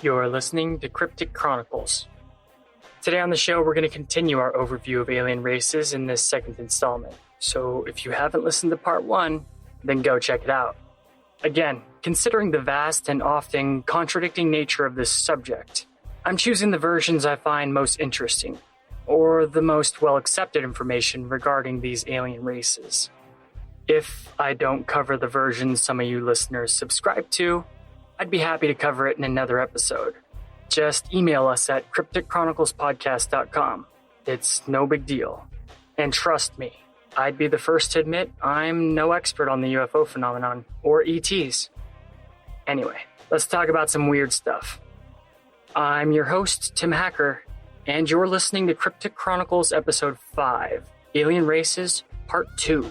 You're listening to Cryptic Chronicles. Today on the show, we're going to continue our overview of alien races in this second installment. So if you haven't listened to part 1, then go check it out. Again, considering the vast and often contradicting nature of this subject, I'm choosing the versions I find most interesting, or the most well-accepted information regarding these alien races. If I don't cover the versions some of you listeners subscribe to, I'd be happy to cover it in another episode. Just email us at crypticchroniclespodcast.com. It's no big deal. And trust me, I'd be the first to admit I'm no expert on the UFO phenomenon or ETs. Anyway, let's talk about some weird stuff. I'm your host, Tim Hacker, and you're listening to Cryptic Chronicles Episode 5, Alien Races, Part 2.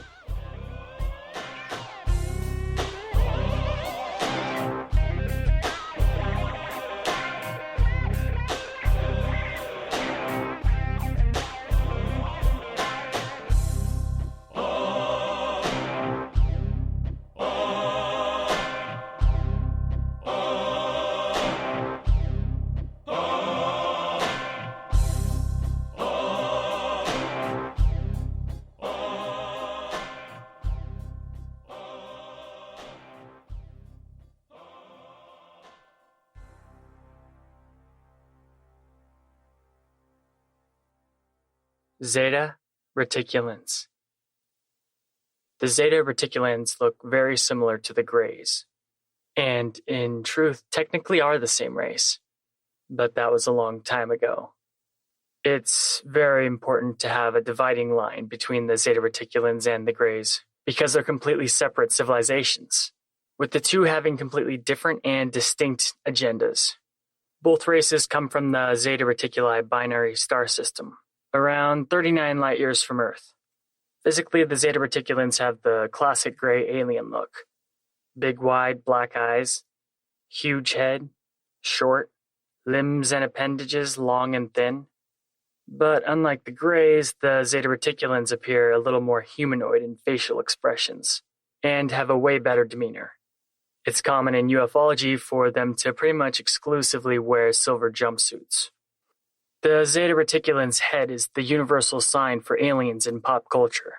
Zeta Reticulans. The Zeta Reticulans look very similar to the Greys, and in truth technically are the same race, but that was a long time ago. It's very important to have a dividing line between the Zeta Reticulans and the Greys, because they're completely separate civilizations, with the two having completely different and distinct agendas. Both races come from the Zeta Reticuli binary star system, around 39 light years from Earth. Physically, the Zeta Reticulans have the classic gray alien look. Big wide black eyes, huge head, short, limbs and appendages long and thin. But unlike the Greys, the Zeta Reticulans appear a little more humanoid in facial expressions, and have a way better demeanor. It's common in ufology for them to pretty much exclusively wear silver jumpsuits. The Zeta Reticulan's head is the universal sign for aliens in pop culture.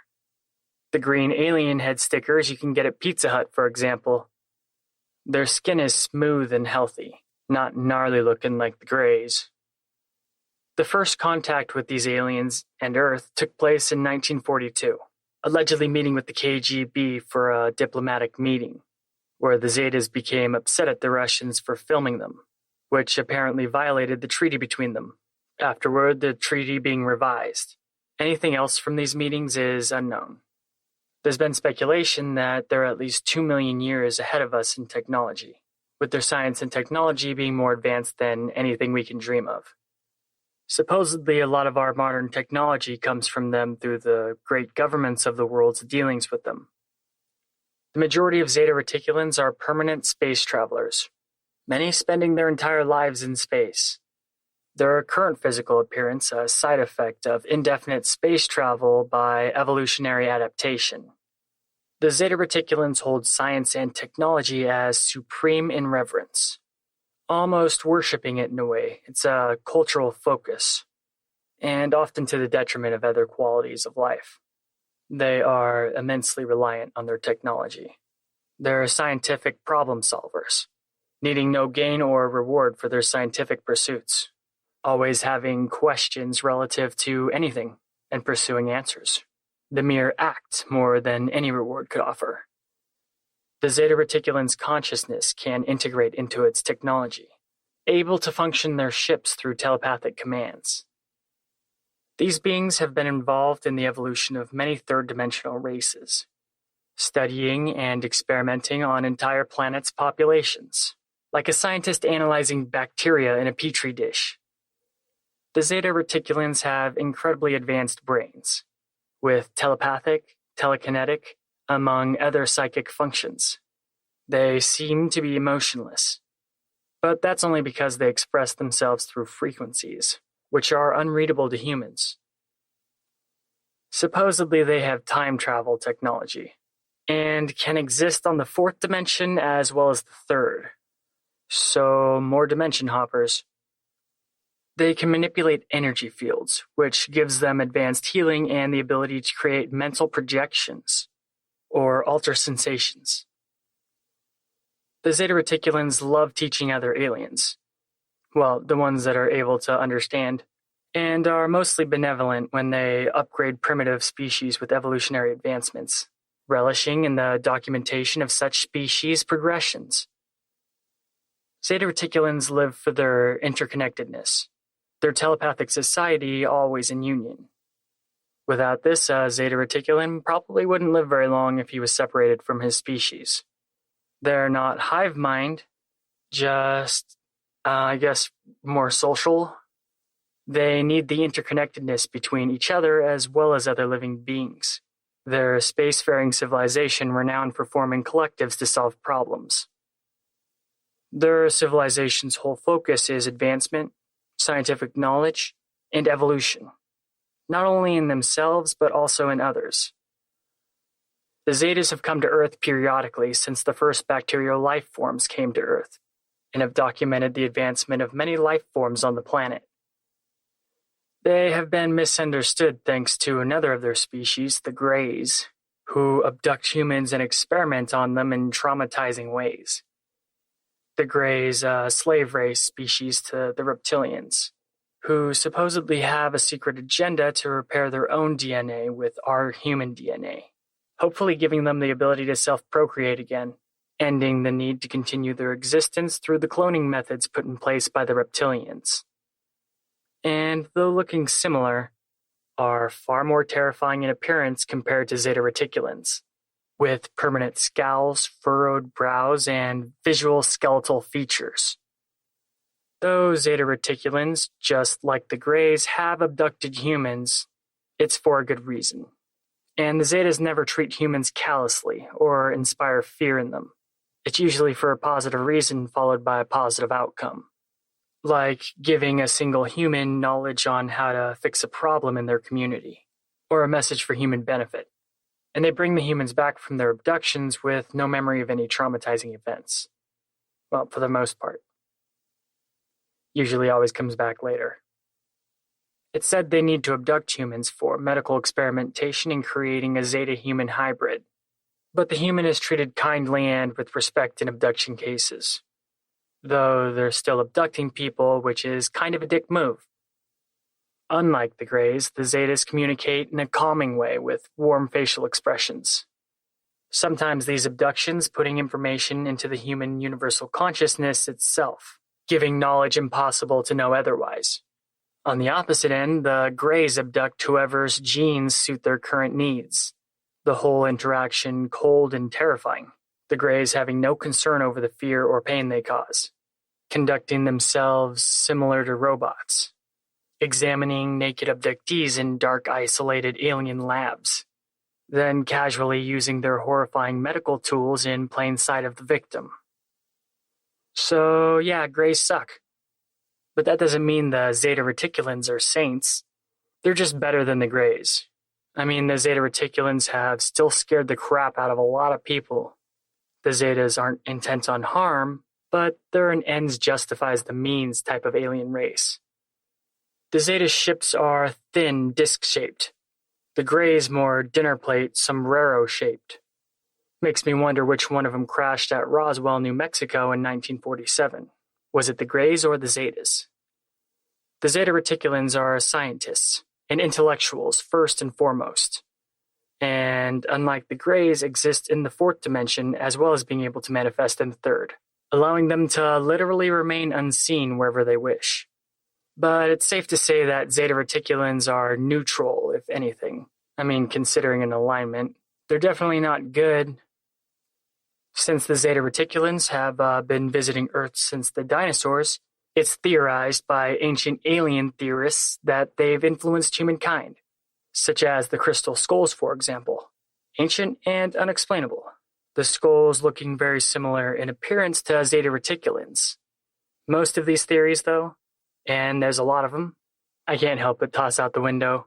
The green alien head stickers you can get at Pizza Hut, for example. Their skin is smooth and healthy, not gnarly looking like the Greys. The first contact with these aliens and Earth took place in 1942, allegedly meeting with the KGB for a diplomatic meeting, where the Zetas became upset at the Russians for filming them, which apparently violated the treaty between them. Afterward, the treaty being revised. Anything else from these meetings is unknown. There's been speculation that they're at least 2 million years ahead of us in technology, with their science and technology being more advanced than anything we can dream of. Supposedly, a lot of our modern technology comes from them through the great governments of the world's dealings with them. The majority of Zeta Reticulans are permanent space travelers, many spending their entire lives in space. Their current physical appearance a side effect of indefinite space travel by evolutionary adaptation. The Zeta Reticulans hold science and technology as supreme in reverence, almost worshipping it in a way. It's a cultural focus, and often to the detriment of other qualities of life. They are immensely reliant on their technology. They're scientific problem solvers, needing no gain or reward for their scientific pursuits. Always having questions relative to anything and pursuing answers. The mere act more than any reward could offer. The Zeta Reticulan's consciousness can integrate into its technology, able to function their ships through telepathic commands. These beings have been involved in the evolution of many third-dimensional races, studying and experimenting on entire planets' populations, like a scientist analyzing bacteria in a petri dish. The Zeta Reticulans have incredibly advanced brains, with telepathic, telekinetic, among other psychic functions. They seem to be emotionless, but that's only because they express themselves through frequencies, which are unreadable to humans. Supposedly they have time travel technology, and can exist on the fourth dimension as well as the third. So, more dimension hoppers. They can manipulate energy fields, which gives them advanced healing and the ability to create mental projections or alter sensations. The Zeta Reticulans love teaching other aliens. Well, the ones that are able to understand, and are mostly benevolent when they upgrade primitive species with evolutionary advancements, relishing in the documentation of such species progressions. Zeta Reticulans live for their interconnectedness, their telepathic society always in union. Without this, a Zeta Reticulan probably wouldn't live very long if he was separated from his species. They're not hive mind, just, I guess, more social. They need the interconnectedness between each other as well as other living beings. They're a spacefaring civilization renowned for forming collectives to solve problems. Their civilization's whole focus is advancement, scientific knowledge, and evolution, not only in themselves but also in others. The Zetas have come to Earth periodically since the first bacterial life forms came to Earth, and have documented the advancement of many life forms on the planet. They have been misunderstood thanks to another of their species, the Greys, who abduct humans and experiment on them in traumatizing ways. The Greys, a slave race species to the reptilians, who supposedly have a secret agenda to repair their own DNA with our human DNA, hopefully giving them the ability to self-procreate again, ending the need to continue their existence through the cloning methods put in place by the reptilians. And though looking similar, are far more terrifying in appearance compared to Zeta Reticulans, with permanent scowls, furrowed brows, and visual skeletal features. Though Zeta Reticulans, just like the Greys, have abducted humans, it's for a good reason. And the Zetas never treat humans callously or inspire fear in them. It's usually for a positive reason followed by a positive outcome, like giving a single human knowledge on how to fix a problem in their community, or a message for human benefit. And they bring the humans back from their abductions with no memory of any traumatizing events. Well, for the most part. Usually always comes back later. It's said they need to abduct humans for medical experimentation in creating a Zeta-human hybrid. But the human is treated kindly and with respect in abduction cases. Though they're still abducting people, which is kind of a dick move. Unlike the Greys, the Zetas communicate in a calming way with warm facial expressions. Sometimes these abductions putting information into the human universal consciousness itself, giving knowledge impossible to know otherwise. On the opposite end, the Greys abduct whoever's genes suit their current needs. The whole interaction cold and terrifying, the Greys having no concern over the fear or pain they cause, conducting themselves similar to robots. Examining naked abductees in dark, isolated alien labs, then casually using their horrifying medical tools in plain sight of the victim. So, yeah, Greys suck. But that doesn't mean the Zeta Reticulans are saints. They're just better than the Greys. I mean, the Zeta Reticulans have still scared the crap out of a lot of people. The Zetas aren't intent on harm, but they're an ends justifies the means type of alien race. The Zeta ships are thin, disc-shaped. The Greys more dinner plate, sombrero-shaped. Makes me wonder which one of them crashed at Roswell, New Mexico in 1947. Was it the Greys or the Zetas? The Zeta Reticulans are scientists and intellectuals first and foremost. And unlike the Greys, exist in the fourth dimension as well as being able to manifest in the third, allowing them to literally remain unseen wherever they wish. But it's safe to say that Zeta Reticulans are neutral, if anything. I mean, considering an alignment, they're definitely not good. Since the Zeta Reticulans have been visiting Earth since the dinosaurs, it's theorized by ancient alien theorists that they've influenced humankind, such as the crystal skulls, for example. Ancient and unexplainable. The skulls looking very similar in appearance to Zeta Reticulans. Most of these theories, though, and there's a lot of them, I can't help but toss out the window.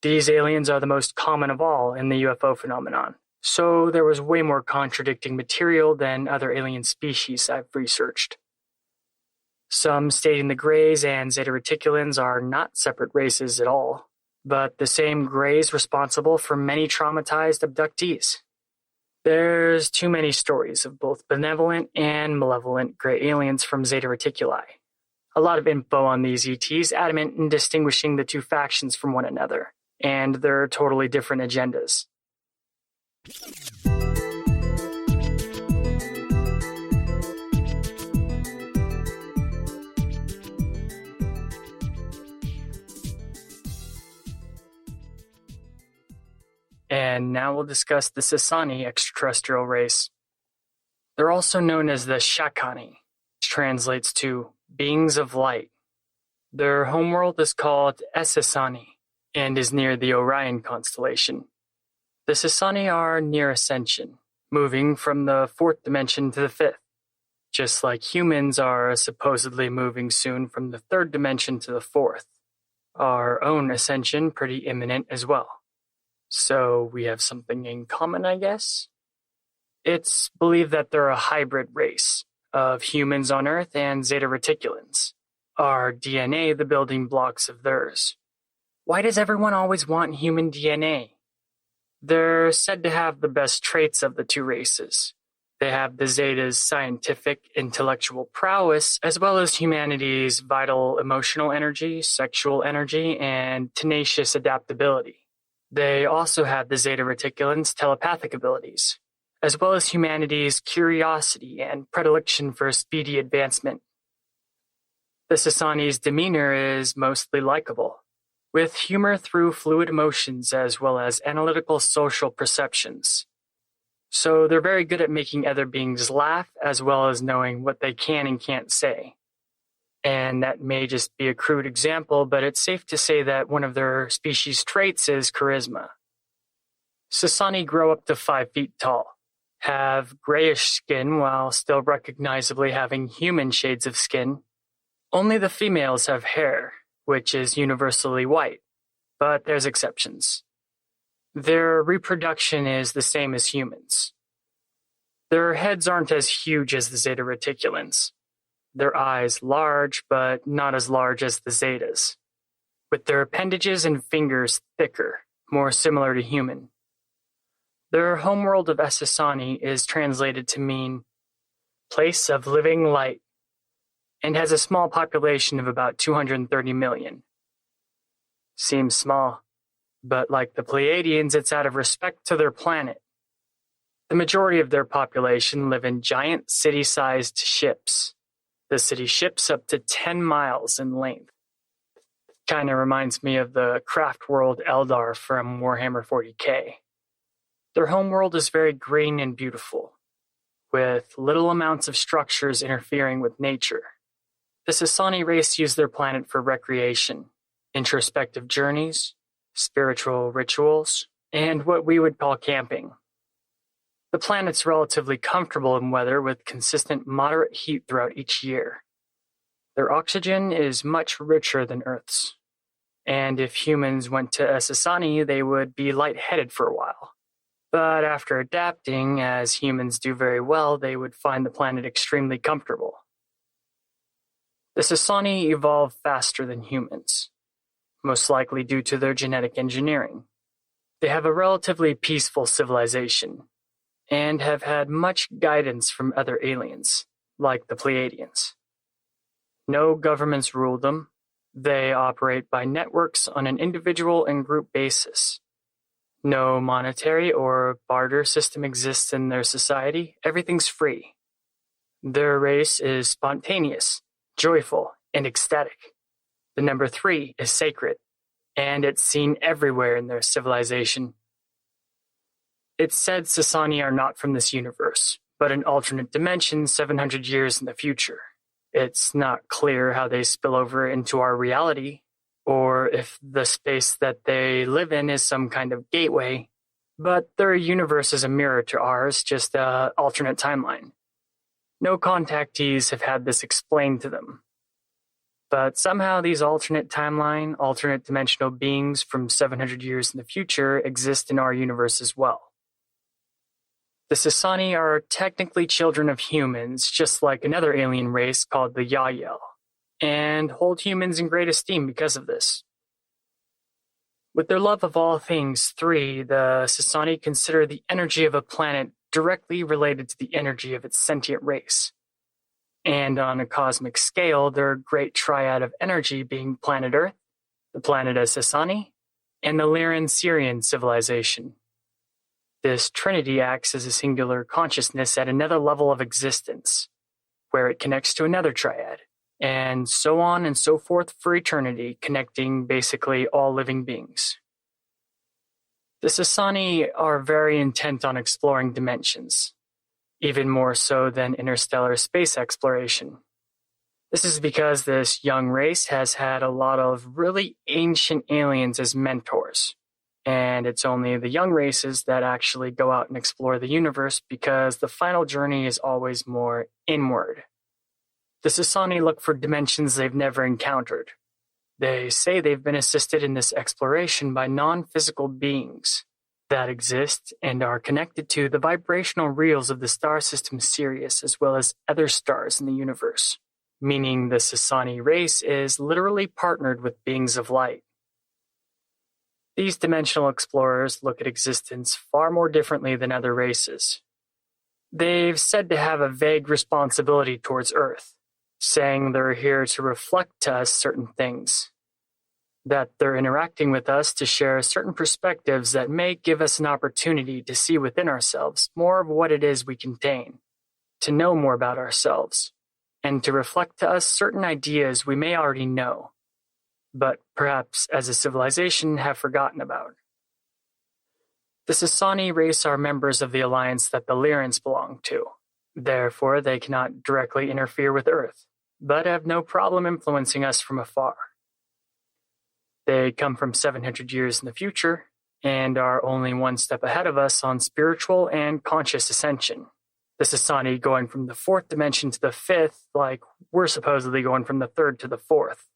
These aliens are the most common of all in the UFO phenomenon, so there was way more contradicting material than other alien species I've researched. some stating the Greys and Zeta Reticulans are not separate races at all, but the same Greys responsible for many traumatized abductees. There's too many stories of both benevolent and malevolent gray aliens from Zeta Reticuli. A lot of info on these ETs adamant in distinguishing the two factions from one another, and their totally different agendas. And now we'll discuss the Sasani extraterrestrial race. They're also known as the Shakani, which translates to beings of light. Their homeworld is called Essassani and is near the Orion constellation. The Sasani are near ascension, moving from the fourth dimension to the fifth, just like humans are supposedly moving soon from the third dimension to the fourth. Our own ascension pretty imminent as well. So we have something in common, I guess? It's believed that they're a hybrid race of humans on Earth and Zeta Reticulans. Our DNA the building blocks of theirs. Why does everyone always want human DNA? They're said to have the best traits of the two races. They have the Zeta's scientific, intellectual prowess, as well as humanity's vital emotional energy, sexual energy, and tenacious adaptability. They also have the Zeta Reticulans' telepathic abilities, as well as humanity's curiosity and predilection for speedy advancement. The Sasani's demeanor is mostly likable, with humor through fluid emotions as well as analytical social perceptions. So they're very good at making other beings laugh as well as knowing what they can and can't say. And that may just be a crude example, but it's safe to say that one of their species' traits is charisma. Sasani grow up to 5 feet tall, have grayish skin while still recognizably having human shades of skin. Only the females have hair, which is universally white, but there's exceptions. Their reproduction is the same as humans. Their heads aren't as huge as the Zeta Reticulans. Their eyes large, but not as large as the Zetas, with their appendages and fingers thicker, more similar to human. Their homeworld of Essassani is translated to mean place of living light, and has a small population of about 230 million. Seems small, but like the Pleiadians, it's out of respect to their planet. The majority of their population live in giant city-sized ships. The city ships up to 10 miles in length. Kinda reminds me of the craft world Eldar from Warhammer 40k. Their homeworld is very green and beautiful, with little amounts of structures interfering with nature. The Sasani race use their planet for recreation, introspective journeys, spiritual rituals, and what we would call camping. The planet's relatively comfortable in weather with consistent moderate heat throughout each year. Their oxygen is much richer than Earth's, and if humans went to Essassani, they would be lightheaded for a while. But after adapting, as humans do very well, they would find the planet extremely comfortable. The Sasani evolve faster than humans, most likely due to their genetic engineering. They have a relatively peaceful civilization, and have had much guidance from other aliens, like the Pleiadians. No governments rule them. They operate by networks on an individual and group basis. No monetary or barter system exists in their society. Everything's free. Their race is spontaneous, joyful, and ecstatic. The number 3 is sacred, and it's seen everywhere in their civilization. It's said Sasani are not from this universe, but an alternate dimension 700 years in the future. It's not clear how they spill over into our reality, or if the space that they live in is some kind of gateway, but their universe is a mirror to ours, just an alternate timeline. No contactees have had this explained to them. But somehow these alternate timeline, alternate dimensional beings from 700 years in the future exist in our universe as well. The Sasani are technically children of humans, just like another alien race called the Yahyel, and hold humans in great esteem because of this. With their love of all things three, the Sasani consider the energy of a planet directly related to the energy of its sentient race. And on a cosmic scale, their great triad of energy being planet Earth, the planet as Sasani, and the Lyran-Syrian civilization. This trinity acts as a singular consciousness at another level of existence, where it connects to another triad, and so on and so forth for eternity, connecting basically all living beings. The Sasani are very intent on exploring dimensions, even more so than interstellar space exploration. This is because this young race has had a lot of really ancient aliens as mentors, and it's only the young races that actually go out and explore the universe because the final journey is always more inward. The Sasani look for dimensions they've never encountered. They say they've been assisted in this exploration by non-physical beings that exist and are connected to the vibrational reels of the star system Sirius as well as other stars in the universe, meaning the Sasani race is literally partnered with beings of light. These dimensional explorers look at existence far more differently than other races. They've said to have a vague responsibility towards Earth, saying they're here to reflect to us certain things, that they're interacting with us to share certain perspectives that may give us an opportunity to see within ourselves more of what it is we contain, to know more about ourselves, and to reflect to us certain ideas we may already know, but perhaps as a civilization have forgotten about. The Sasani race are members of the alliance that the Lyrans belong to. Therefore, they cannot directly interfere with Earth, but have no problem influencing us from afar. They come from 700 years in the future and are only one step ahead of us on spiritual and conscious ascension. The Sasani going from the fourth dimension to the fifth, like we're supposedly going from the third to the fourth.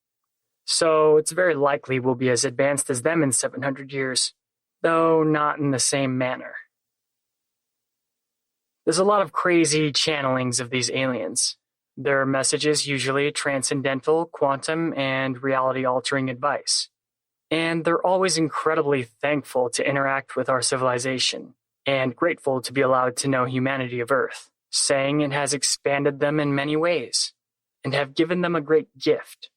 So it's very likely we'll be as advanced as them in 700 years, though not in the same manner. There's a lot of crazy channelings of these aliens. Their messages usually transcendental, quantum, and reality-altering advice. And they're always incredibly thankful to interact with our civilization, and grateful to be allowed to know humanity of Earth, saying it has expanded them in many ways, and have given them a great gift.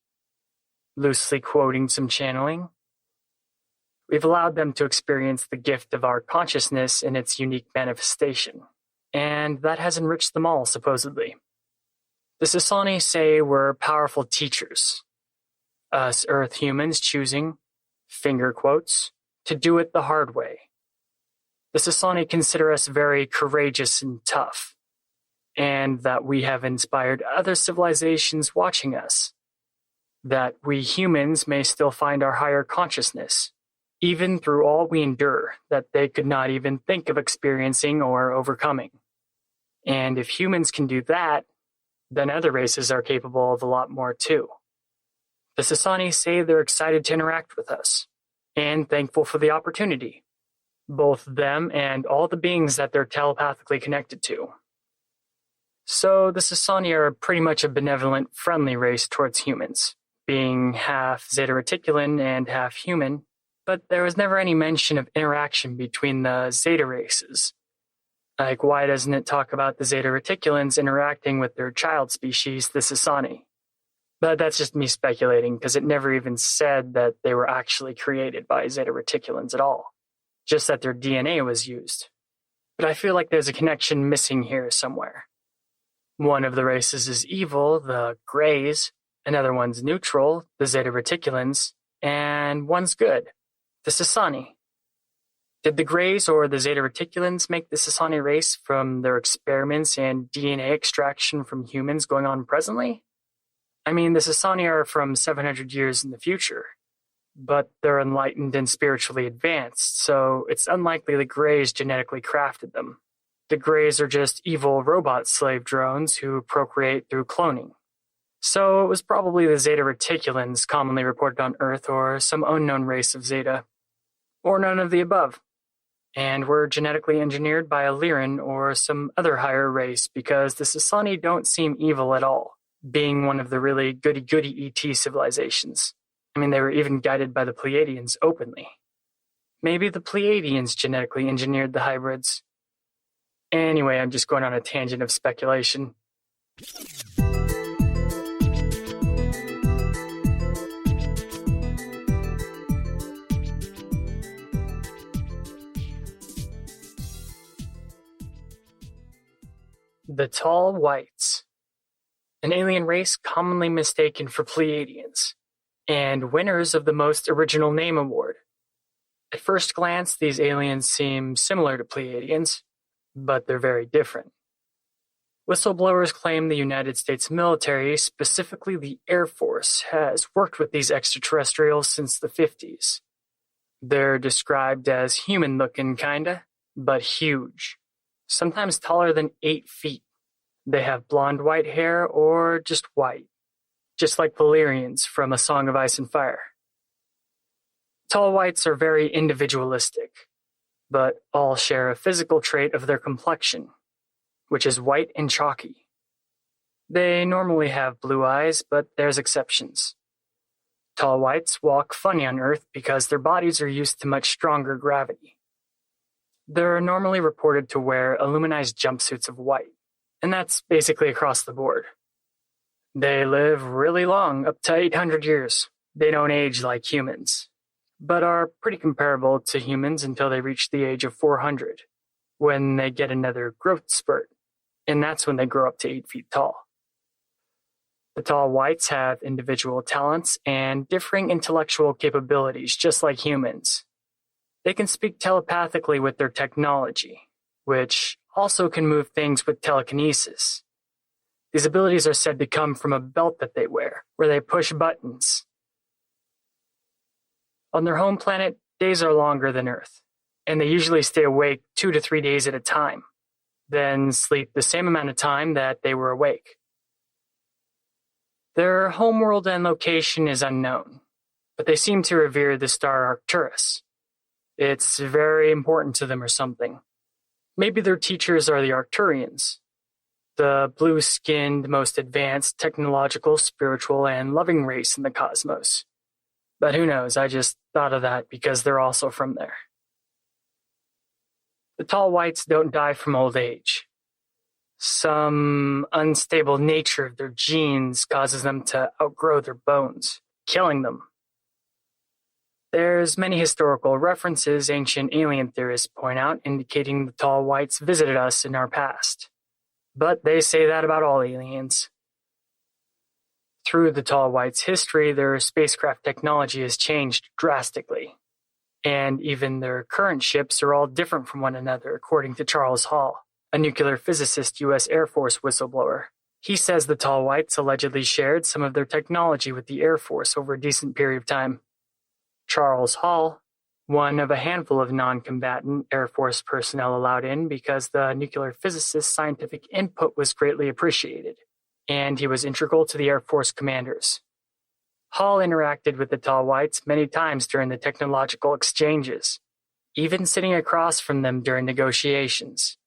Loosely quoting some channeling, we've allowed them to experience the gift of our consciousness in its unique manifestation, and that has enriched them all, supposedly. The Sasani say we're powerful teachers, us Earth humans choosing, finger quotes, to do it the hard way. The Sasani consider us very courageous and tough, and that we have inspired other civilizations watching us, that we humans may still find our higher consciousness, even through all we endure that they could not even think of experiencing or overcoming. And if humans can do that, then other races are capable of a lot more too. The Sasani say they're excited to interact with us, and thankful for the opportunity, both them and all the beings that they're telepathically connected to. So the Sasani are pretty much a benevolent, friendly race towards humans, being half Zeta Reticulan and half human, but there was never any mention of interaction between the Zeta races. Like, why doesn't it talk about the Zeta Reticulans interacting with their child species, the Sasani? But that's just me speculating, because it never even said that they were actually created by Zeta Reticulans at all, just that their DNA was used. But I feel like there's a connection missing here somewhere. One of the races is evil, the Greys, another one's neutral, the Zeta Reticulans, and one's good, the Sasani. Did the Greys or the Zeta Reticulans make the Sasani race from their experiments and DNA extraction from humans going on presently? I mean, the Sasani are from 700 years in the future, but they're enlightened and spiritually advanced, so it's unlikely the Greys genetically crafted them. The Greys are just evil robot slave drones who procreate through cloning. So it was probably the Zeta Reticulans commonly reported on Earth or some unknown race of Zeta, or none of the above, and were genetically engineered by a Lyran or some other higher race because the Sasani don't seem evil at all. being one of the really goody-goody ET civilizations. I mean, they were even guided by the Pleiadians openly. Maybe the Pleiadians genetically engineered the hybrids. Anyway, I'm just going on a tangent of speculation. The Tall Whites, an alien race commonly mistaken for Pleiadians, and winners of the Most Original Name Award. At first glance, these aliens seem similar to Pleiadians, but they're very different. Whistleblowers claim the United States military, specifically the Air Force, has worked with these extraterrestrials since the 50s. They're described as human-looking kinda, but huge. Sometimes taller than 8 feet. They have blonde white hair or just white, just like Valyrians from A Song of Ice and Fire. Tall whites are very individualistic, but all share a physical trait of their complexion, which is white and chalky. They normally have blue eyes, but there's exceptions. Tall whites walk funny on Earth because their bodies are used to much stronger gravity. They're normally reported to wear aluminized jumpsuits of white, and that's basically across the board. They live really long, up to 800 years. They don't age like humans, but are pretty comparable to humans until they reach the age of 400, when they get another growth spurt, and that's when they grow up to 8 feet tall. The tall whites have individual talents and differing intellectual capabilities, just like humans. They can speak telepathically with their technology, which also can move things with telekinesis. These abilities are said to come from a belt that they wear, where they push buttons. On their home planet, days are longer than Earth, and they usually stay awake 2 to 3 days at a time, then sleep the same amount of time that they were awake. Their homeworld and location is unknown, but they seem to revere the star Arcturus. It's very important to them or something. Maybe their teachers are the Arcturians, the blue-skinned, most advanced, technological, spiritual, and loving race in the cosmos. But who knows, I just thought of that because they're also from there. The tall whites don't die from old age. Some unstable nature of their genes causes them to outgrow their bones, killing them. There's many historical references ancient alien theorists point out indicating the tall whites visited us in our past. But they say that about all aliens. Through the tall whites' history, their spacecraft technology has changed drastically. And even their current ships are all different from one another, according to Charles Hall, a nuclear physicist U.S. Air Force whistleblower. He says the tall whites allegedly shared some of their technology with the Air Force over a decent period of time. Charles Hall, one of a handful of non-combatant Air Force personnel allowed in because the nuclear physicist's scientific input was greatly appreciated, and he was integral to the Air Force commanders. Hall interacted with the tall whites many times during the technological exchanges, even sitting across from them during negotiations.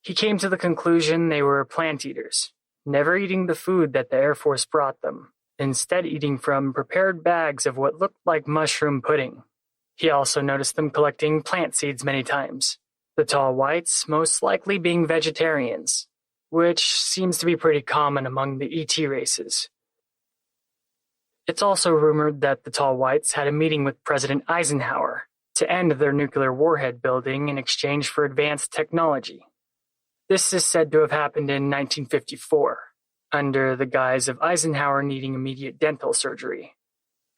He came to the conclusion they were plant eaters, never eating the food that the Air Force brought them, instead eating from prepared bags of what looked like mushroom pudding. He also noticed them collecting plant seeds many times, the tall whites most likely being vegetarians, which seems to be pretty common among the ET races. It's also rumored that the tall whites had a meeting with President Eisenhower to end their nuclear warhead building in exchange for advanced technology. This is said to have happened in 1954. Under the guise of Eisenhower needing immediate dental surgery,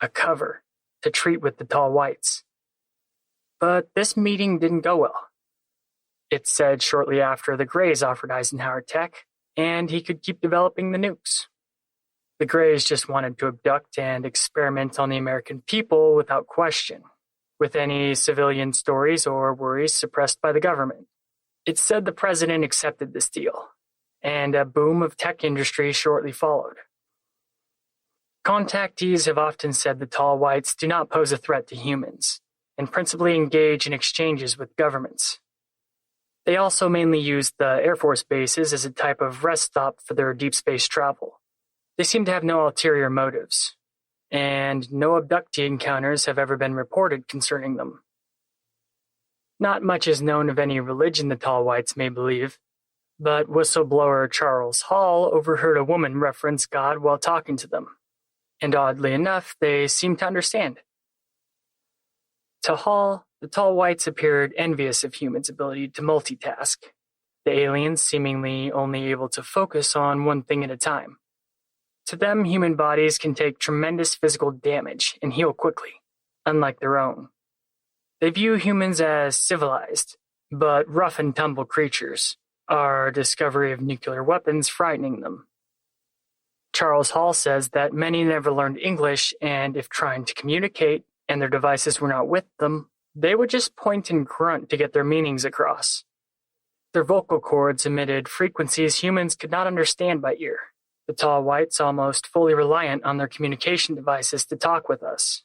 a cover to treat with the tall whites. But this meeting didn't go well. It's said shortly after the Greys offered Eisenhower tech, and he could keep developing the nukes. The Greys just wanted to abduct and experiment on the American people without question, with any civilian stories or worries suppressed by the government. It's said the president accepted this deal, and a boom of tech industry shortly followed. Contactees have often said the tall whites do not pose a threat to humans, and principally engage in exchanges with governments. They also mainly use the Air Force bases as a type of rest stop for their deep space travel. They seem to have no ulterior motives, and no abductee encounters have ever been reported concerning them. Not much is known of any religion the tall whites may believe, but whistleblower Charles Hall overheard a woman reference God while talking to them, and oddly enough, they seemed to understand. To Hall, the tall whites appeared envious of humans' ability to multitask, the aliens seemingly only able to focus on one thing at a time. To them, human bodies can take tremendous physical damage and heal quickly, unlike their own. They view humans as civilized, but rough and tumble creatures, our discovery of nuclear weapons frightening them. Charles Hall says that many never learned English, and if trying to communicate and their devices were not with them, they would just point and grunt to get their meanings across. Their vocal cords emitted frequencies humans could not understand by ear. The tall whites almost fully reliant on their communication devices to talk with us.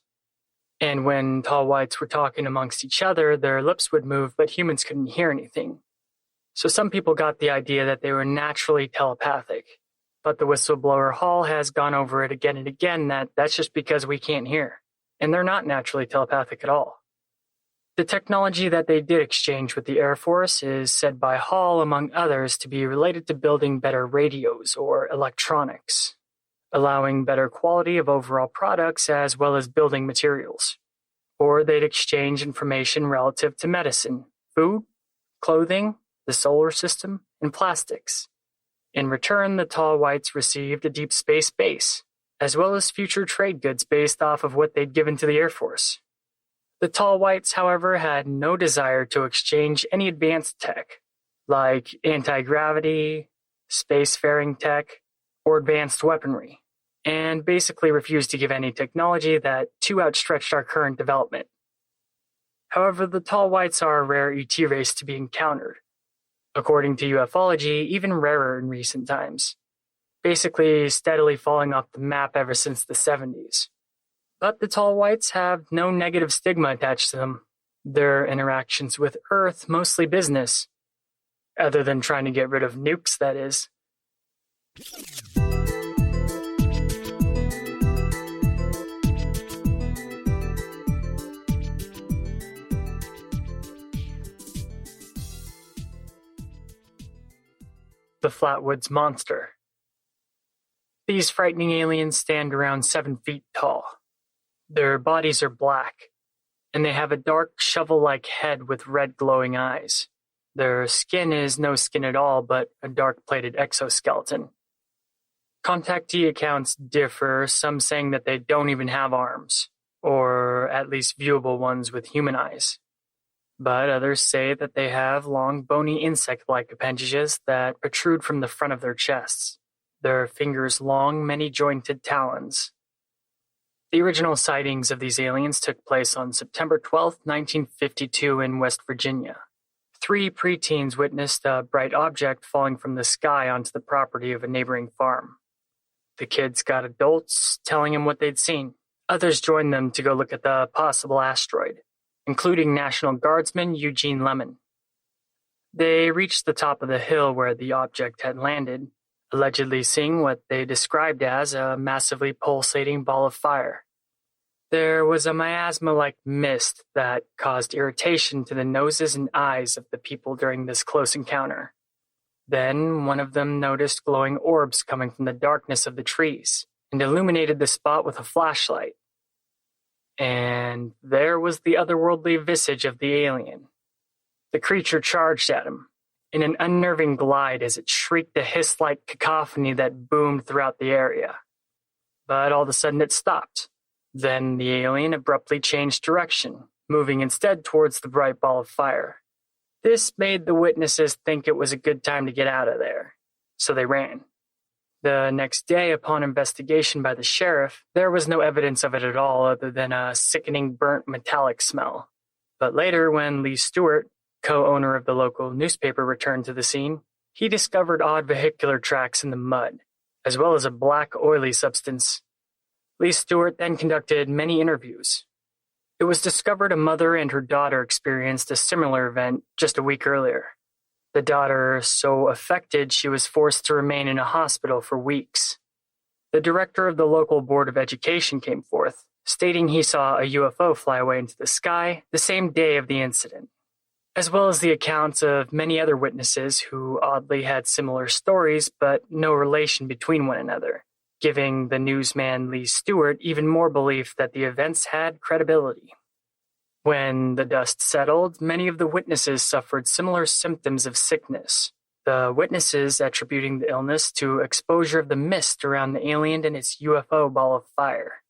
And when tall whites were talking amongst each other, their lips would move, but humans couldn't hear anything. So some people got the idea that they were naturally telepathic. But the whistleblower Hall has gone over it again and again that that's just because we can't hear. And they're not naturally telepathic at all. The technology that they did exchange with the Air Force is said by Hall, among others, to be related to building better radios or electronics, allowing better quality of overall products as well as building materials. Or they'd exchange information relative to medicine, food, clothing, the solar system, and plastics. In return, the tall whites received a deep space base, as well as future trade goods based off of what they'd given to the Air Force. The tall whites, however, had no desire to exchange any advanced tech, like anti-gravity, spacefaring tech, or advanced weaponry, and basically refused to give any technology that too outstretched our current development. However, the tall whites are a rare ET race to be encountered, according to ufology, even rarer in recent times, basically steadily falling off the map ever since the 70s. But the tall whites have no negative stigma attached to them. Their interactions with Earth mostly business, other than trying to get rid of nukes, that is. The Flatwoods Monster. These frightening aliens stand around 7 feet tall. Their bodies are black, and they have a dark shovel-like head with red glowing eyes. Their skin is no skin at all, but a dark-plated exoskeleton. Contactee accounts differ, some saying that they don't even have arms, or at least viewable ones with human eyes. But others say that they have long, bony insect-like appendages that protrude from the front of their chests, their fingers long, many-jointed talons. The original sightings of these aliens took place on September 12, 1952 in West Virginia. 3 preteens witnessed a bright object falling from the sky onto the property of a neighboring farm. The kids got adults telling them what they'd seen. Others joined them to go look at the possible asteroid, including National Guardsman Eugene Lemon. They reached the top of the hill where the object had landed, allegedly seeing what they described as a massively pulsating ball of fire. There was a miasma-like mist that caused irritation to the noses and eyes of the people during this close encounter. Then one of them noticed glowing orbs coming from the darkness of the trees and illuminated the spot with a flashlight. And there was the otherworldly visage of the alien. The creature charged at him, in an unnerving glide as it shrieked a hiss-like cacophony that boomed throughout the area. But all of a sudden it stopped. Then the alien abruptly changed direction, moving instead towards the bright ball of fire. This made the witnesses think it was a good time to get out of there, so they ran. The next day, upon investigation by the sheriff, there was no evidence of it at all other than a sickening burnt metallic smell. But later, when Lee Stewart, co-owner of the local newspaper, returned to the scene, he discovered odd vehicular tracks in the mud, as well as a black oily substance. Lee Stewart then conducted many interviews. It was discovered a mother and her daughter experienced a similar event just a week earlier. The daughter so affected she was forced to remain in a hospital for weeks. The director of the local board of education came forth, stating he saw a UFO fly away into the sky the same day of the incident, as well as the accounts of many other witnesses who oddly had similar stories but no relation between one another, giving the newsman Lee Stewart even more belief that the events had credibility. When the dust settled, many of the witnesses suffered similar symptoms of sickness, the witnesses attributing the illness to exposure of the mist around the alien and its UFO ball of fire.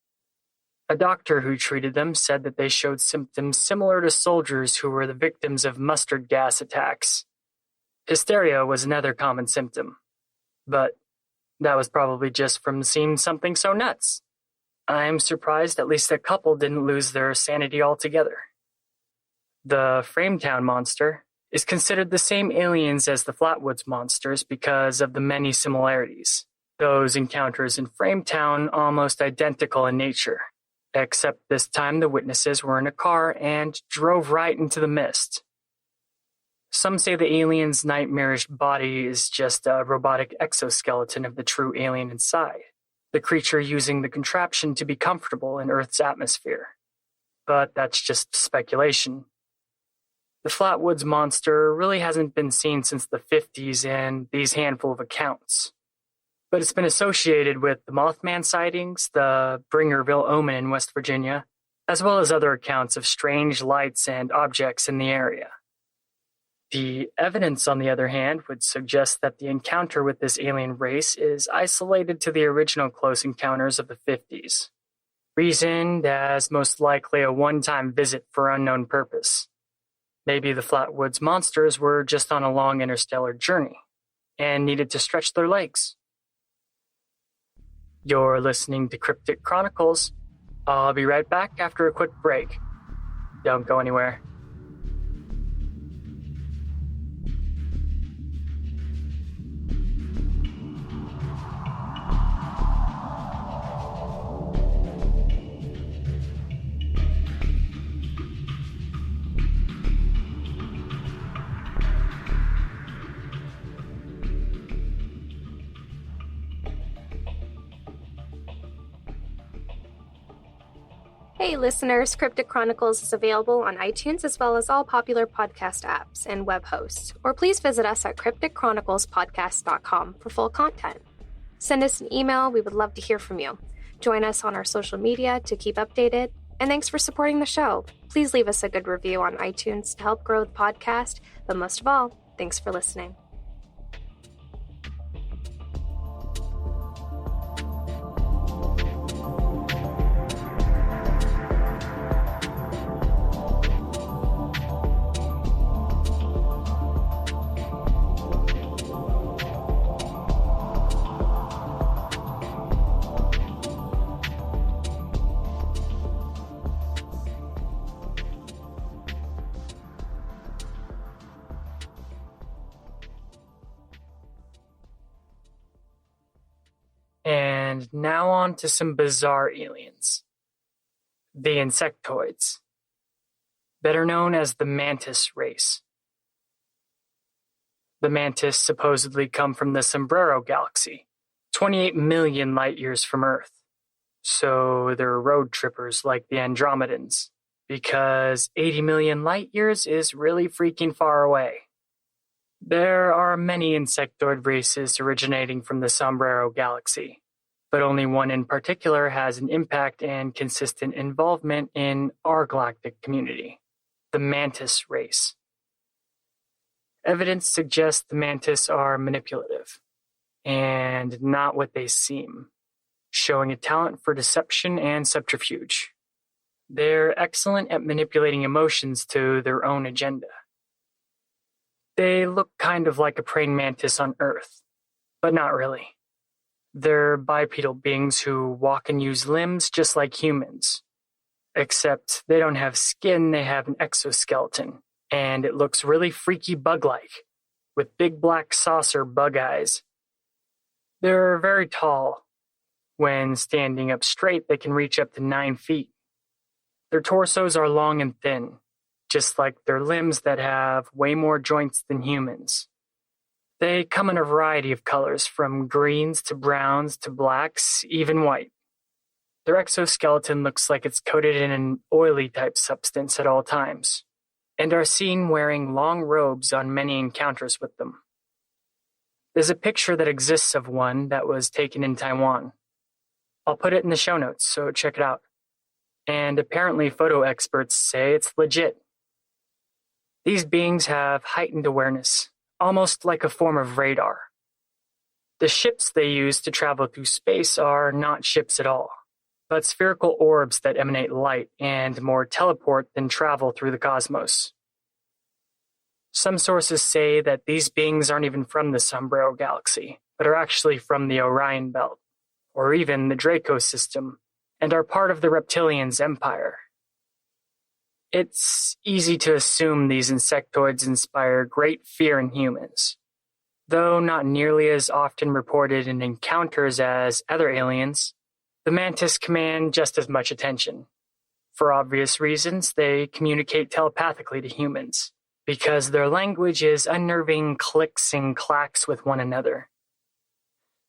A doctor who treated them said that they showed symptoms similar to soldiers who were the victims of mustard gas attacks. Hysteria was another common symptom, but that was probably just from seeing something so nuts. I'm surprised at least a couple didn't lose their sanity altogether. The Frametown monster is considered the same aliens as the Flatwoods monsters because of the many similarities. Those encounters in Frametown almost identical in nature, except this time the witnesses were in a car and drove right into the mist. Some say the alien's nightmarish body is just a robotic exoskeleton of the true alien inside, the creature using the contraption to be comfortable in Earth's atmosphere. But that's just speculation. The Flatwoods monster really hasn't been seen since the 50s in these handful of accounts, but it's been associated with the Mothman sightings, the Bringerville Omen in West Virginia, as well as other accounts of strange lights and objects in the area. The evidence, on the other hand, would suggest that the encounter with this alien race is isolated to the original close encounters of the 50s, reasoned as most likely a one-time visit for unknown purpose. Maybe the Flatwoods monsters were just on a long interstellar journey and needed to stretch their legs. You're listening to Cryptic Chronicles. I'll be right back after a quick break. Don't go anywhere. Hey listeners, Cryptic Chronicles is available on iTunes as well as all popular podcast apps and web hosts, or please visit us at crypticchroniclespodcast.com for full content. Send us an email, we would love to hear from you. Join us on our social media to keep updated, and thanks for supporting the show. Please leave us a good review on iTunes to help grow the podcast, but most of all, thanks for listening. And now on to some bizarre aliens. The insectoids, better known as the mantis race. The mantis supposedly come from the Sombrero Galaxy, 28 million light years from Earth. So they're road trippers like the Andromedans, because 80 million light years is really freaking far away. There are many insectoid races originating from the Sombrero Galaxy, but only one in particular has an impact and consistent involvement in our galactic community, the mantis race. Evidence suggests the mantis are manipulative, and not what they seem, showing a talent for deception and subterfuge. They're excellent at manipulating emotions to their own agenda. They look kind of like a praying mantis on Earth, but not really. They're bipedal beings who walk and use limbs just like humans. Except they don't have skin, they have an exoskeleton, and it looks really freaky bug-like, with big black saucer bug eyes. They're very tall. When standing up straight, they can reach up to 9 feet. Their torsos are long and thin, just like their limbs that have way more joints than humans. They come in a variety of colors, from greens to browns to blacks, even white. Their exoskeleton looks like it's coated in an oily type substance at all times, and are seen wearing long robes on many encounters with them. There's a picture that exists of one that was taken in Taiwan. I'll put it in the show notes, so check it out. And apparently photo experts say it's legit. These beings have heightened awareness, almost like a form of radar. The ships they use to travel through space are not ships at all, but spherical orbs that emanate light and more teleport than travel through the cosmos. Some sources say that these beings aren't even from the Sombrero Galaxy, but are actually from the Orion Belt, or even the Draco system, and are part of the Reptilians' empire. It's easy to assume these insectoids inspire great fear in humans, though not nearly as often reported in encounters as other aliens. The mantis command just as much attention. For obvious reasons, they communicate telepathically to humans, because their language is unnerving clicks and clacks with one another.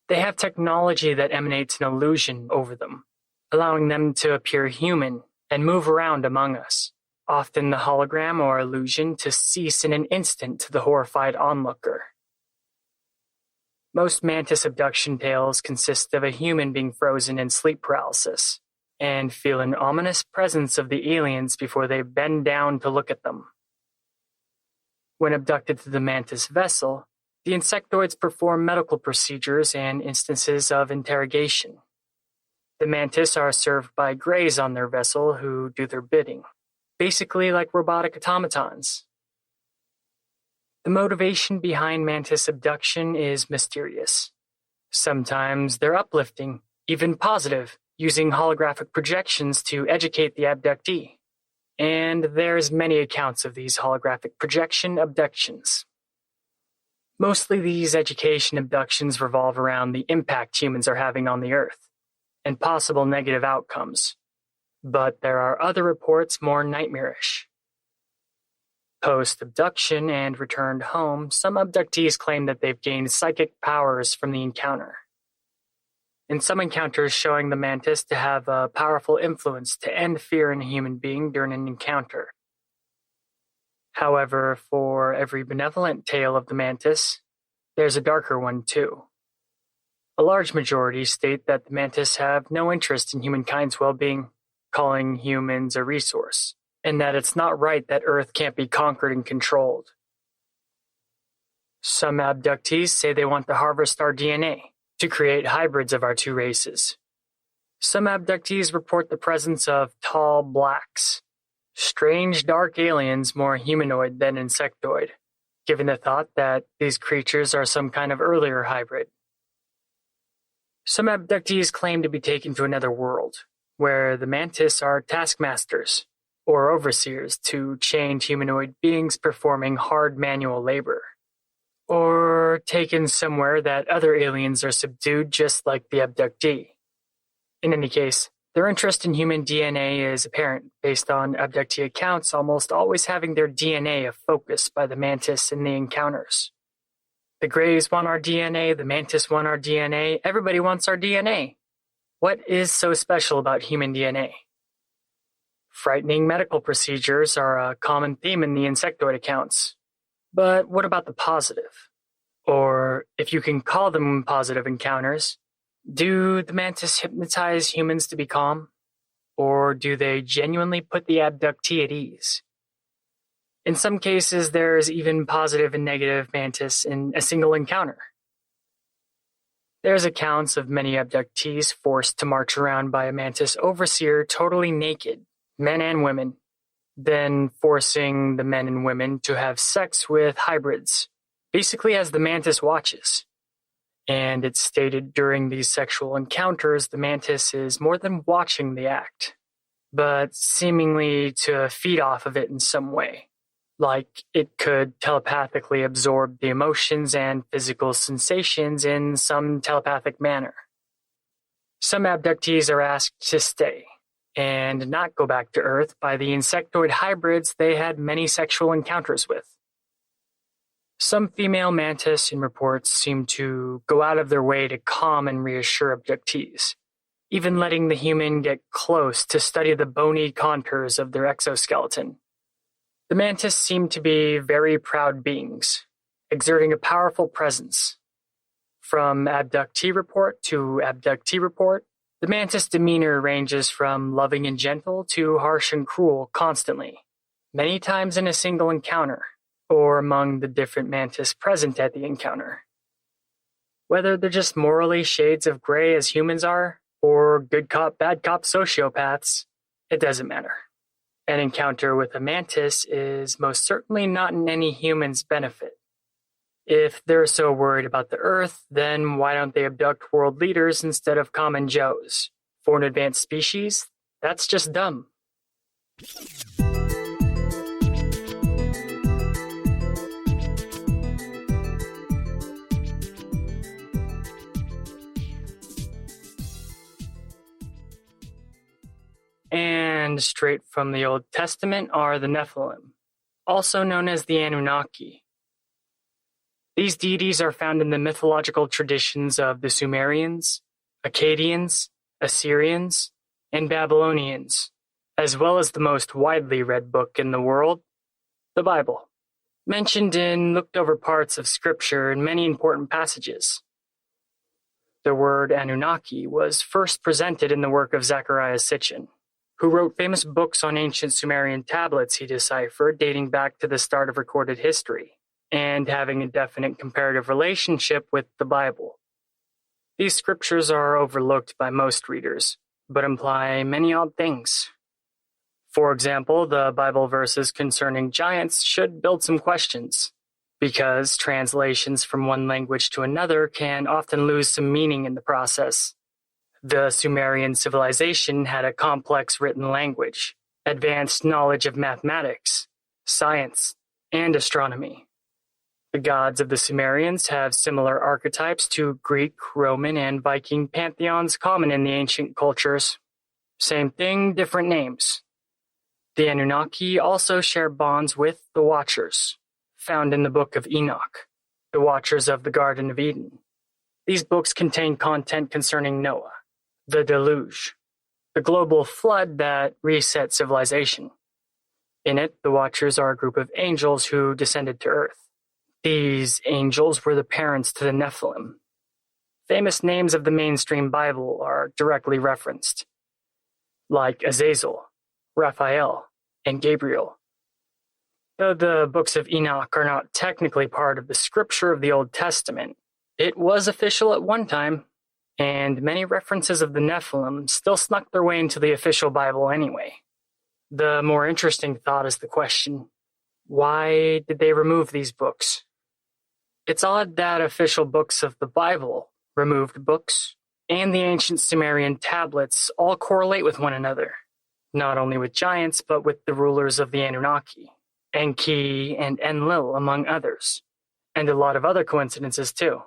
They have technology that emanates an illusion over them, allowing them to appear human and move around among us, often the hologram or illusion to cease in an instant to the horrified onlooker. Most mantis abduction tales consist of a human being frozen in sleep paralysis and feel an ominous presence of the aliens before they bend down to look at them. When abducted to the mantis vessel, the insectoids perform medical procedures and instances of interrogation. The mantis are served by greys on their vessel who do their bidding, basically like robotic automatons. The motivation behind mantis abduction is mysterious. Sometimes they're uplifting, even positive, using holographic projections to educate the abductee. And there's many accounts of these holographic projection abductions. Mostly these education abductions revolve around the impact humans are having on the Earth, and possible negative outcomes. But there are other reports more nightmarish. Post-abduction and returned home, some abductees claim that they've gained psychic powers from the encounter. In some encounters showing the mantis to have a powerful influence to end fear in a human being during an encounter. However, for every benevolent tale of the mantis, there's a darker one too. A large majority state that the mantis have no interest in humankind's well-being, calling humans a resource, and that it's not right that Earth can't be conquered and controlled. Some abductees say they want to harvest our DNA to create hybrids of our two races. Some abductees report the presence of tall blacks, strange dark aliens more humanoid than insectoid, given the thought that these creatures are some kind of earlier hybrid. Some abductees claim to be taken to another world, where the mantis are taskmasters, or overseers to chained humanoid beings performing hard manual labor. Or taken somewhere that other aliens are subdued just like the abductee. In any case, their interest in human DNA is apparent based on abductee accounts almost always having their DNA a focus by the mantis in the encounters. The Greys want our DNA, the mantis want our DNA, everybody wants our DNA. What is so special about human DNA? Frightening medical procedures are a common theme in the insectoid accounts. But what about the positive? Or, if you can call them positive encounters, do the mantis hypnotize humans to be calm? Or do they genuinely put the abductee at ease? In some cases, there's even positive and negative mantis in a single encounter. There's accounts of many abductees forced to march around by a mantis overseer totally naked, men and women, then forcing the men and women to have sex with hybrids, basically as the mantis watches. And it's stated during these sexual encounters the mantis is more than watching the act, but seemingly to feed off of it in some way, like it could telepathically absorb the emotions and physical sensations in some telepathic manner. Some abductees are asked to stay and not go back to Earth by the insectoid hybrids they had many sexual encounters with. Some female mantis in reports seem to go out of their way to calm and reassure abductees, even letting the human get close to study the bony contours of their exoskeleton. The mantis seem to be very proud beings, exerting a powerful presence. From abductee report to abductee report, the mantis demeanor ranges from loving and gentle to harsh and cruel constantly, many times in a single encounter, or among the different mantis present at the encounter. Whether they're just morally shades of gray as humans are, or good cop, bad cop sociopaths, it doesn't matter. An encounter with a mantis is most certainly not in any human's benefit. If they're so worried about the Earth, then why don't they abduct world leaders instead of common Joes? For an advanced species, that's just dumb. And straight from the Old Testament are the Nephilim, also known as the Anunnaki. These deities are found in the mythological traditions of the Sumerians, Akkadians, Assyrians, and Babylonians, as well as the most widely read book in the world, the Bible, mentioned in looked-over parts of Scripture in many important passages. The word Anunnaki was first presented in the work of Zecharia Sitchin, who wrote famous books on ancient Sumerian tablets he deciphered dating back to the start of recorded history, and having a definite comparative relationship with the Bible. These scriptures are overlooked by most readers, but imply many odd things. For example, the Bible verses concerning giants should build some questions, because translations from one language to another can often lose some meaning in the process. The Sumerian civilization had a complex written language, advanced knowledge of mathematics, science, and astronomy. The gods of the Sumerians have similar archetypes to Greek, Roman, and Viking pantheons common in the ancient cultures. Same thing, different names. The Anunnaki also share bonds with the Watchers, found in the Book of Enoch, the Watchers of the Garden of Eden. These books contain content concerning Noah, the deluge, the global flood that reset civilization. In it, the Watchers are a group of angels who descended to Earth. These angels were the parents to the Nephilim. Famous names of the mainstream Bible are directly referenced, like Azazel, Raphael, and Gabriel. Though the books of Enoch are not technically part of the scripture of the Old Testament, it was official at one time, and many references of the Nephilim still snuck their way into the official Bible anyway. The more interesting thought is the question, why did they remove these books? It's odd that official books of the Bible, removed books, and the ancient Sumerian tablets all correlate with one another, not only with giants, but with the rulers of the Anunnaki, Enki and Enlil, among others, and a lot of other coincidences too.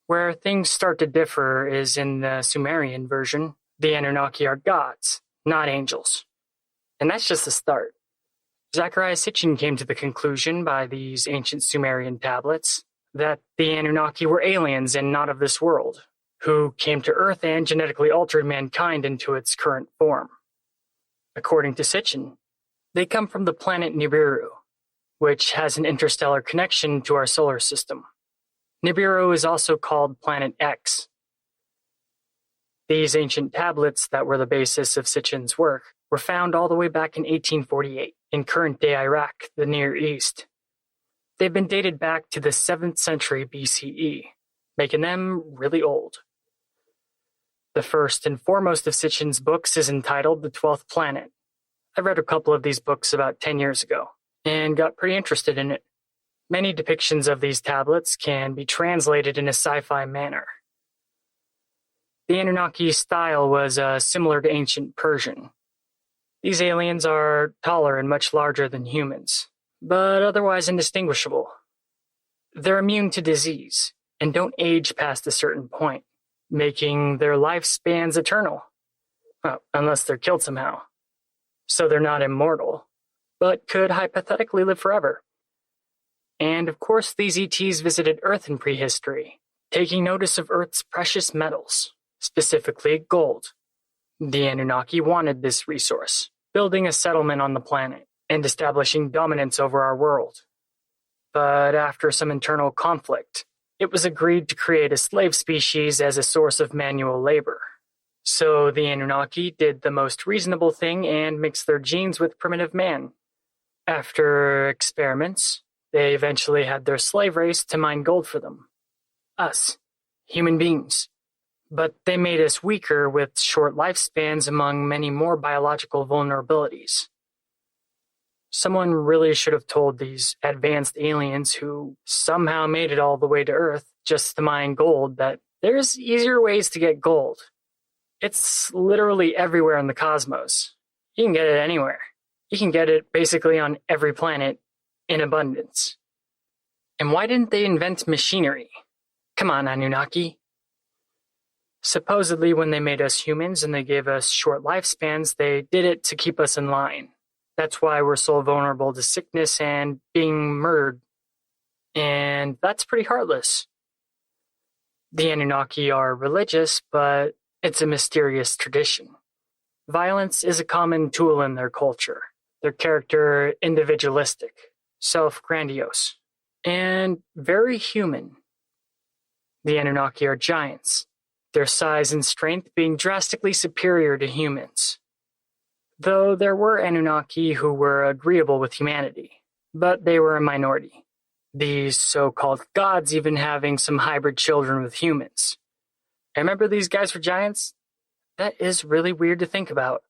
Where things start to differ is in the Sumerian version, the Anunnaki are gods, not angels. And that's just the start. Zecharia Sitchin came to the conclusion by these ancient Sumerian tablets that the Anunnaki were aliens and not of this world, who came to Earth and genetically altered mankind into its current form. According to Sitchin, they come from the planet Nibiru, which has an interstellar connection to our solar system. Nibiru is also called Planet X. These ancient tablets that were the basis of Sitchin's work were found all the way back in 1848 in current-day Iraq, the Near East. They've been dated back to the 7th century BCE, making them really old. The first and foremost of Sitchin's books is entitled The 12th Planet. I read a couple of these books about 10 years ago, and got pretty interested in it. Many depictions of these tablets can be translated in a sci-fi manner. The Anunnaki style was similar to ancient Persian. These aliens are taller and much larger than humans, but otherwise indistinguishable. They're immune to disease and don't age past a certain point, making their lifespans eternal. Well, unless they're killed somehow. So they're not immortal, but could hypothetically live forever. And of course, these ETs visited Earth in prehistory, taking notice of Earth's precious metals, specifically gold. The Anunnaki wanted this resource, building a settlement on the planet and establishing dominance over our world. But after some internal conflict, it was agreed to create a slave species as a source of manual labor. So the Anunnaki did the most reasonable thing and mixed their genes with primitive man. After experiments, they eventually had their slave race to mine gold for them. Us, human beings. But they made us weaker with short lifespans among many more biological vulnerabilities. Someone really should have told these advanced aliens who somehow made it all the way to Earth just to mine gold that there's easier ways to get gold. It's literally everywhere in the cosmos. You can get it anywhere. You can get it basically on every planet in abundance. And why didn't they invent machinery? Come on, Anunnaki. Supposedly, when they made us humans and they gave us short lifespans, they did it to keep us in line. That's why we're so vulnerable to sickness and being murdered. And that's pretty heartless. The Anunnaki are religious, but it's a mysterious tradition. Violence is a common tool in their culture. Their character individualistic, self-grandiose, and very human. The Anunnaki are giants, their size and strength being drastically superior to humans. Though there were Anunnaki who were agreeable with humanity, but they were a minority. These so-called gods even having some hybrid children with humans. Remember these guys were giants? That is really weird to think about.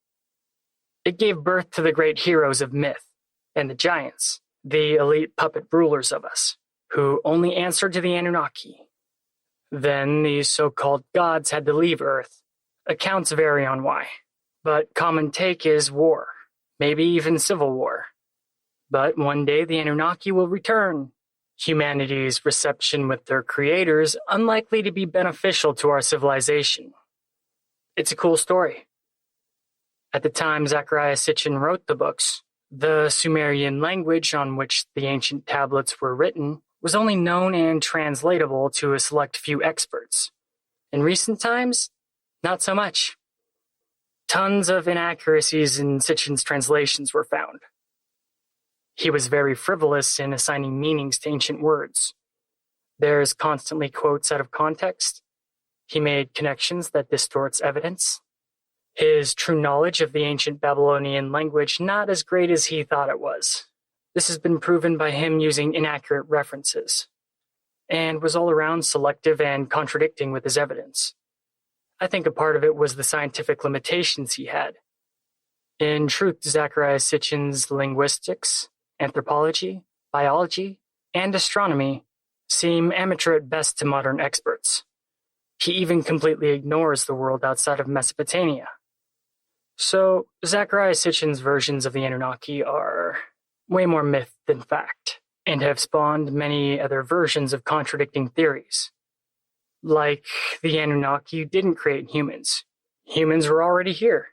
It gave birth to the great heroes of myth, and the giants, the elite puppet rulers of us, who only answered to the Anunnaki. Then these so-called gods had to leave Earth. Accounts vary on why, but common take is war, maybe even civil war. But one day the Anunnaki will return. Humanity's reception with their creators unlikely to be beneficial to our civilization. It's a cool story. At the time Zecharia Sitchin wrote the books, the Sumerian language on which the ancient tablets were written was only known and translatable to a select few experts. In recent times, not so much. Tons of inaccuracies in Sitchin's translations were found. He was very frivolous in assigning meanings to ancient words. There's constantly quotes out of context. He made connections that distorts evidence. His true knowledge of the ancient Babylonian language not as great as he thought it was. This has been proven by him using inaccurate references, and was all around selective and contradicting with his evidence. I think a part of it was the scientific limitations he had. In truth, Zecharia Sitchin's linguistics, anthropology, biology, and astronomy seem amateur at best to modern experts. He even completely ignores the world outside of Mesopotamia. So, Zecharia Sitchin's versions of the Anunnaki are way more myth than fact, and have spawned many other versions of contradicting theories. Like, the Anunnaki didn't create humans. Humans were already here.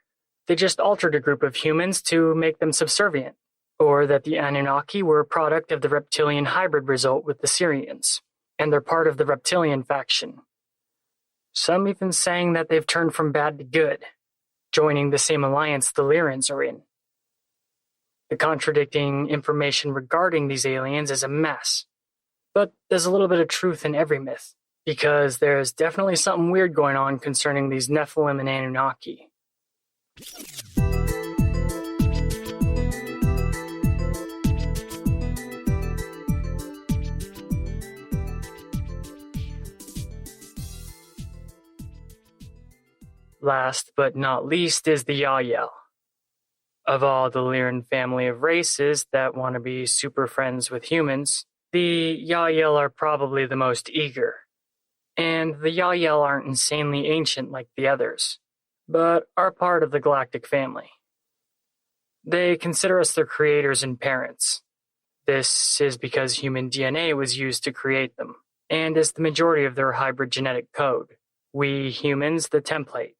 They just altered a group of humans to make them subservient. Or that the Anunnaki were a product of the reptilian hybrid result with the Syrians, and they're part of the reptilian faction. Some even saying that they've turned from bad to good, joining the same alliance the Lyrians are in. The contradicting information regarding these aliens is a mess, but there's a little bit of truth in every myth, because there's definitely something weird going on concerning these Nephilim and Anunnaki. Last but not least is the Yahyel. Of all the Lyran family of races that want to be super friends with humans, the Yahyel are probably the most eager. And the Yahyel aren't insanely ancient like the others, but are part of the galactic family. They consider us their creators and parents. This is because human DNA was used to create them, and is the majority of their hybrid genetic code. We humans, the template.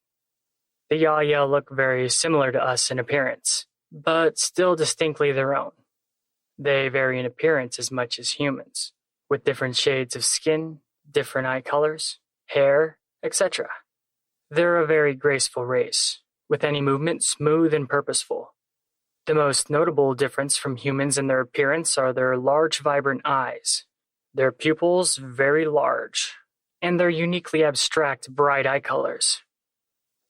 The Yahyel look very similar to us in appearance, but still distinctly their own. They vary in appearance as much as humans, with different shades of skin, different eye colors, hair, etc. They're a very graceful race, with any movement smooth and purposeful. The most notable difference from humans in their appearance are their large, vibrant eyes, their pupils very large, and their uniquely abstract, bright eye colors.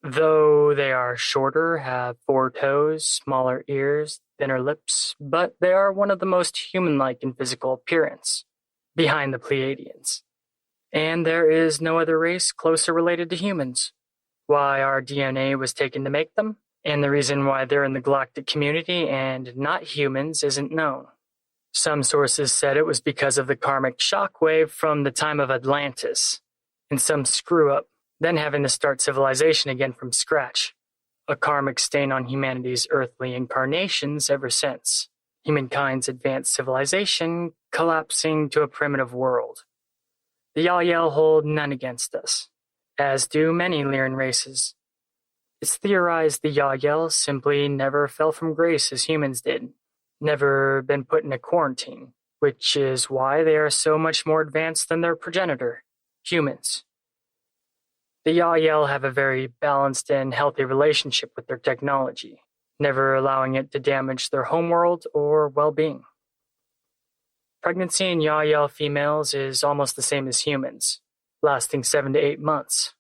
Though they are shorter, have 4 toes, smaller ears, thinner lips, but they are one of the most human-like in physical appearance, behind the Pleiadians. And there is no other race closer related to humans. Why our DNA was taken to make them, and the reason why they're in the galactic community and not humans isn't known. Some sources said it was because of the karmic shockwave from the time of Atlantis, and some screw-up, then having to start civilization again from scratch, a karmic stain on humanity's earthly incarnations ever since, humankind's advanced civilization collapsing to a primitive world. The Yahyel hold none against us, as do many Lyran races. It's theorized the Yahyel simply never fell from grace as humans did, never been put in a quarantine, which is why they are so much more advanced than their progenitor, humans. The Yahyel have a very balanced and healthy relationship with their technology, never allowing it to damage their homeworld or well-being. Pregnancy in Yahyel females is almost the same as humans, lasting 7 to 8 months.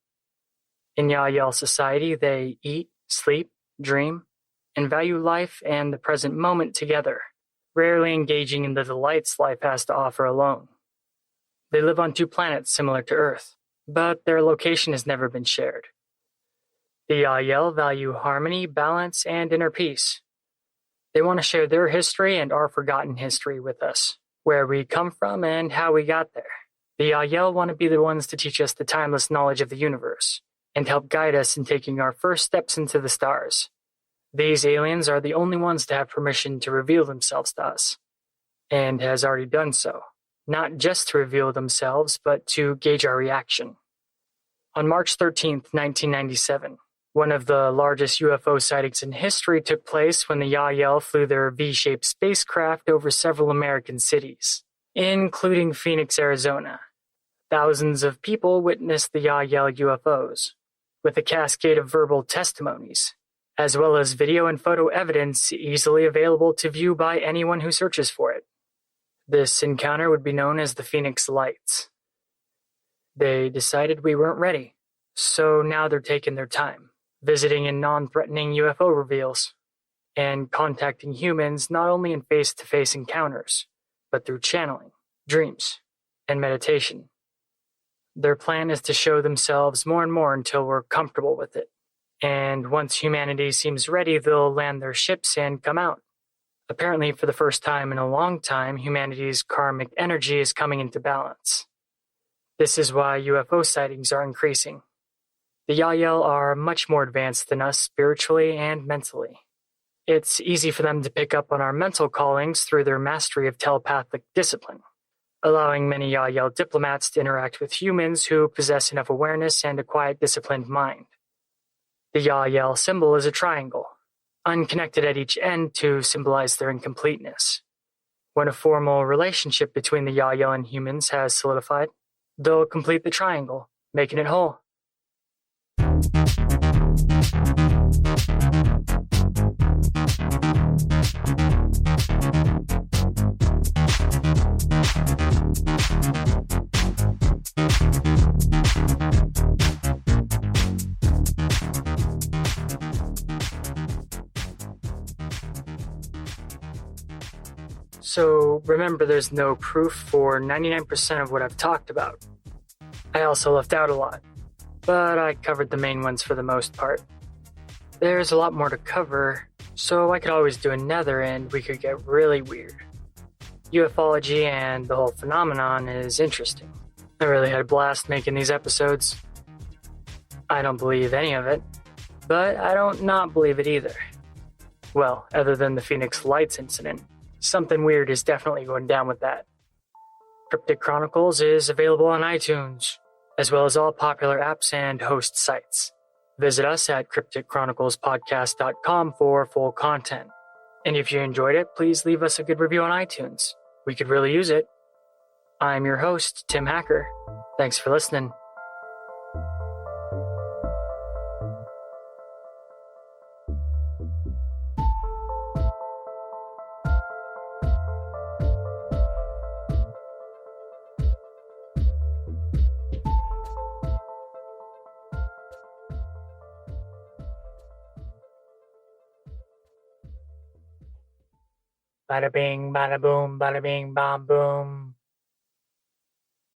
In Yahyel society, they eat, sleep, dream, and value life and the present moment together, rarely engaging in the delights life has to offer alone. They live on 2 planets similar to Earth, but their location has never been shared. The Yahyel value harmony, balance, and inner peace. They want to share their history and our forgotten history with us, where we come from and how we got there. The Yahyel want to be the ones to teach us the timeless knowledge of the universe, and help guide us in taking our first steps into the stars. These aliens are the only ones to have permission to reveal themselves to us, and has already done so, not just to reveal themselves, but to gauge our reaction. On March 13th, 1997, one of the largest UFO sightings in history took place when the Yahyel flew their V-shaped spacecraft over several American cities, including Phoenix, Arizona. Thousands of people witnessed the Yahyel UFOs, with a cascade of verbal testimonies, as well as video and photo evidence easily available to view by anyone who searches for it. This encounter would be known as the Phoenix Lights. They decided we weren't ready, so now they're taking their time, visiting in non-threatening UFO reveals, and contacting humans not only in face-to-face encounters, but through channeling, dreams, and meditation. Their plan is to show themselves more and more until we're comfortable with it. And once humanity seems ready, they'll land their ships and come out. Apparently, for the first time in a long time, humanity's karmic energy is coming into balance. This is why UFO sightings are increasing. The Yahyel are much more advanced than us spiritually and mentally. It's easy for them to pick up on our mental callings through their mastery of telepathic discipline, allowing many Yahyel diplomats to interact with humans who possess enough awareness and a quiet, disciplined mind. The Yahyel symbol is a triangle, unconnected at each end to symbolize their incompleteness. When a formal relationship between the Yahyel and humans has solidified, they'll complete the triangle, making it whole. So remember, there's no proof for 99% of what I've talked about. I also left out a lot, but I covered the main ones for the most part. There's a lot more to cover, so I could always do another and we could get really weird. Ufology and the whole phenomenon is interesting. I really had a blast making these episodes. I don't believe any of it, but I don't not believe it either. Well, other than the Phoenix Lights incident, something weird is definitely going down with that. Cryptic Chronicles is available on iTunes, as well as all popular apps and host sites. Visit us at crypticchroniclespodcast.com for full content. And if you enjoyed it, please leave us a good review on iTunes. We could really use it. I'm your host, Tim Hacker. Thanks for listening. Bada bing, bada boom, bada bing, bam boom.